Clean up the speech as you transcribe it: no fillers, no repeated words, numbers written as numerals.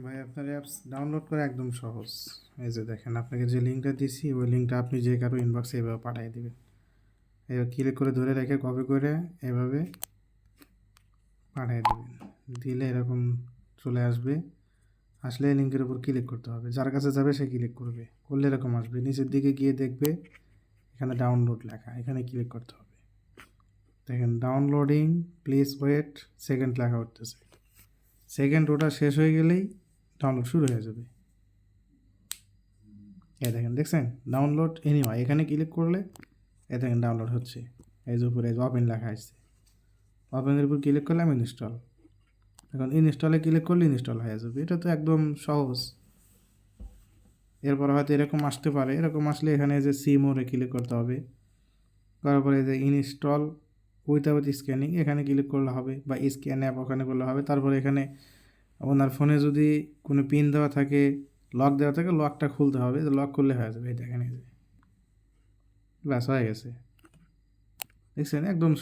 ভাই আপনার apps download করা একদম সহজ। এই যে দেখেন, আপনাকে যে লিঙ্কটা দিছি ওই লিঙ্কটা আপনি যে কারো ইনবক্সে এভাবে পাঠিয়ে দিবেন। এবার ক্লিক করে ধরে রেখে কপি করে এভাবে পাঠিয়ে দিবেন। দিলে এরকম চলে আসবে। আসলে এই লিঙ্কের উপর ক্লিক করতে হবে, যার কাছে যাবে সে ক্লিক করবে, করলে এরকম আসবে। নিচের দিকে গিয়ে দেখবে এখানে ডাউনলোড লেখা, এখানে ক্লিক করতে হবে। দেখেন ডাউনলোডিং, প্লিজ ওয়েট, সেকেন্ড লেখা উঠতেছে। সেকেন্ড ওটা শেষ হয়ে গেলেই ডাউনলোড শুরু হয়ে যাবে। এই দেখেন, দেখছেন ডাউনলোড এনিওয়ে, এখানে ক্লিক করলে এই দেখেন ডাউনলোড হচ্ছে। এই যে উপরে ওপেন লেখা আসছে, ওপেনের উপর ক্লিক করলে আমি ইনস্টল। এখন ইনস্টলে ক্লিক করলে ইনস্টল হয়ে যাবে। এটা তো একদম সহজ। এরপর হয়তো এরকম আসতে পারে, এরকম আসলে এখানে যে সি মোরে ক্লিক করতে হবে। তারপরে যে ইনস্টল উইথাউট স্ক্যানিং এখানে ক্লিক করলে হবে, বা স্ক্যান অ্যাপ ওখানে করলে হবে। তারপরে এখানে ওনার ফোনে যদি কোনো পিন দেওয়া থাকে, লক দেওয়া থাকে, লকটা খুলতে হবে, লক করলে হয়ে যাবে। এই দেখেন, এই যে ব্যাস হয়ে গেছে। দেখছেন একদম